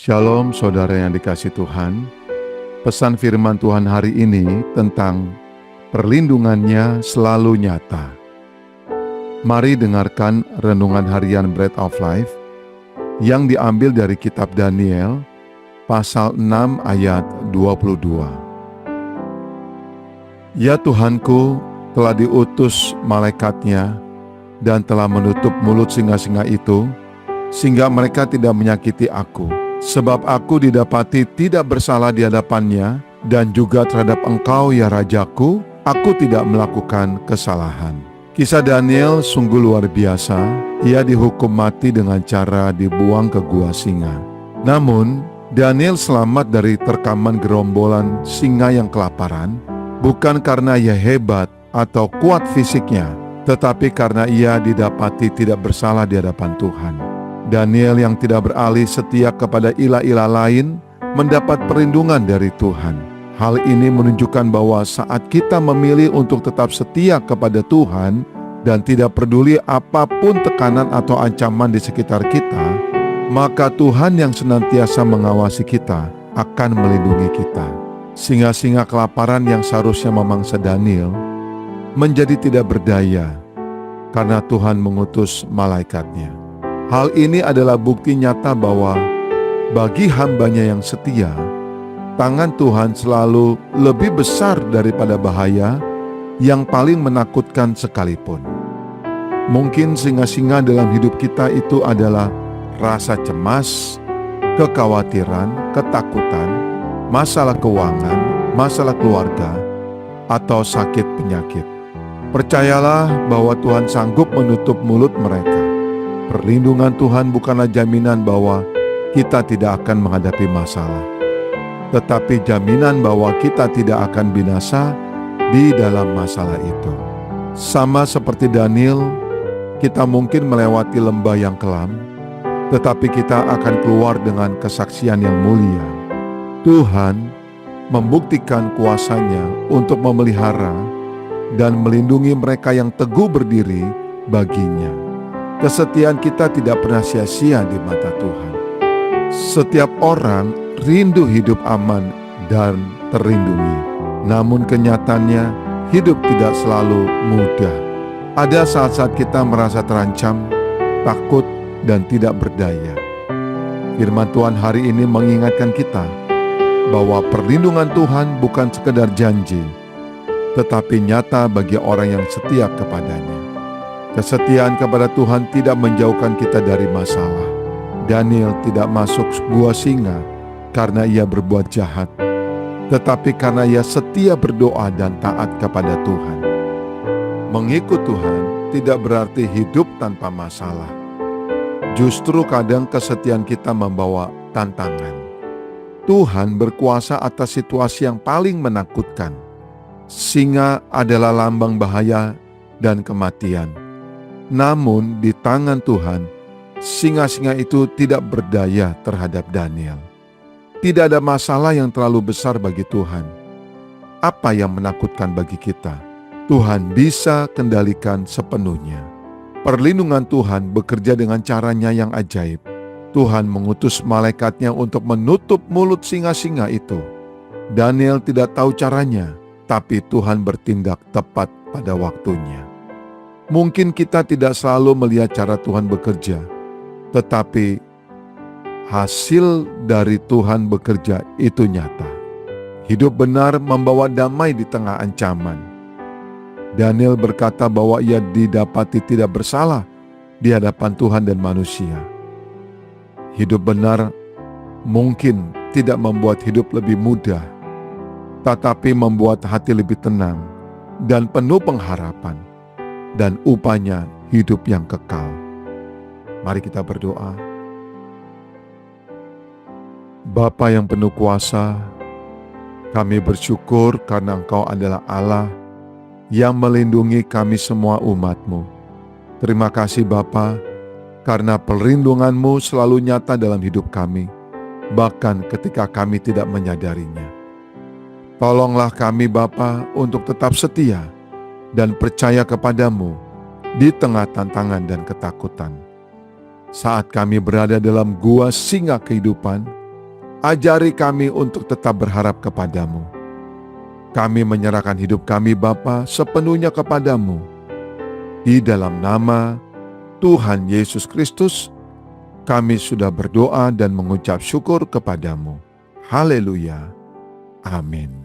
Shalom saudara yang dikasihi Tuhan. Pesan firman Tuhan hari ini tentang perlindungannya selalu nyata. Mari dengarkan renungan harian Bread of Life yang diambil dari kitab Daniel pasal 6 ayat 22. Ya Tuhanku, telah diutus malaikatnya dan telah menutup mulut singa-singa itu, sehingga mereka tidak menyakiti aku. Sebab aku didapati tidak bersalah di hadapannya, dan juga terhadap Engkau ya Rajaku, aku tidak melakukan kesalahan. Kisah Daniel sungguh luar biasa. Ia dihukum mati dengan cara dibuang ke gua singa. Namun, Daniel selamat dari terkaman gerombolan singa yang kelaparan, bukan karena ia hebat atau kuat fisiknya, tetapi karena ia didapati tidak bersalah di hadapan Tuhan. Daniel yang tidak beralih setia kepada ilah-ilah lain mendapat perlindungan dari Tuhan. Hal ini menunjukkan bahwa saat kita memilih untuk tetap setia kepada Tuhan dan tidak peduli apapun tekanan atau ancaman di sekitar kita, maka Tuhan yang senantiasa mengawasi kita akan melindungi kita. Singa-singa kelaparan yang seharusnya memangsa Daniel menjadi tidak berdaya karena Tuhan mengutus malaikatnya. Hal ini adalah bukti nyata bahwa bagi hambanya yang setia, tangan Tuhan selalu lebih besar daripada bahaya yang paling menakutkan sekalipun. Mungkin singa-singa dalam hidup kita itu adalah rasa cemas, kekhawatiran, ketakutan, masalah keuangan, masalah keluarga, atau sakit penyakit. Percayalah bahwa Tuhan sanggup menutup mulut mereka. Perlindungan Tuhan bukanlah jaminan bahwa kita tidak akan menghadapi masalah, tetapi jaminan bahwa kita tidak akan binasa di dalam masalah itu. Sama seperti Daniel, kita mungkin melewati lembah yang kelam, tetapi kita akan keluar dengan kesaksian yang mulia. Tuhan membuktikan kuasa-Nya untuk memelihara dan melindungi mereka yang teguh berdiri baginya. Kesetiaan kita tidak pernah sia-sia di mata Tuhan. Setiap orang rindu hidup aman dan terlindungi. Namun kenyataannya, hidup tidak selalu mudah. Ada saat-saat kita merasa terancam, takut, dan tidak berdaya. Firman Tuhan hari ini mengingatkan kita bahwa perlindungan Tuhan bukan sekedar janji, tetapi nyata bagi orang yang setia kepadanya. Kesetiaan kepada Tuhan tidak menjauhkan kita dari masalah. Daniel tidak masuk gua singa karena ia berbuat jahat, tetapi karena ia setia berdoa dan taat kepada Tuhan. Mengikut Tuhan tidak berarti hidup tanpa masalah. Justru kadang kesetiaan kita membawa tantangan. Tuhan berkuasa atas situasi yang paling menakutkan. Singa adalah lambang bahaya dan kematian. Namun di tangan Tuhan, singa-singa itu tidak berdaya terhadap Daniel. Tidak ada masalah yang terlalu besar bagi Tuhan. Apa yang menakutkan bagi kita? Tuhan bisa kendalikan sepenuhnya. Perlindungan Tuhan bekerja dengan caranya yang ajaib. Tuhan mengutus malaikatnya untuk menutup mulut singa-singa itu. Daniel tidak tahu caranya, tapi Tuhan bertindak tepat pada waktunya. Mungkin kita tidak selalu melihat cara Tuhan bekerja, tetapi hasil dari Tuhan bekerja itu nyata. Hidup benar membawa damai di tengah ancaman. Daniel berkata bahwa ia didapati tidak bersalah di hadapan Tuhan dan manusia. Hidup benar mungkin tidak membuat hidup lebih mudah, tetapi membuat hati lebih tenang dan penuh pengharapan. Dan upahnya hidup yang kekal. Mari kita berdoa. Bapa yang penuh kuasa, kami bersyukur karena Engkau adalah Allah yang melindungi kami semua umat-Mu. Terima kasih Bapa, karena perlindungan-Mu selalu nyata dalam hidup kami, bahkan ketika kami tidak menyadarinya. Tolonglah kami Bapa untuk tetap setia dan percaya kepadamu di tengah tantangan dan ketakutan. Saat kami berada dalam gua singa kehidupan, Ajari kami untuk tetap berharap kepadamu. Kami menyerahkan hidup kami Bapa sepenuhnya kepadamu. Di dalam nama Tuhan Yesus Kristus, kami sudah berdoa dan mengucap syukur kepadamu. Haleluya. Amin.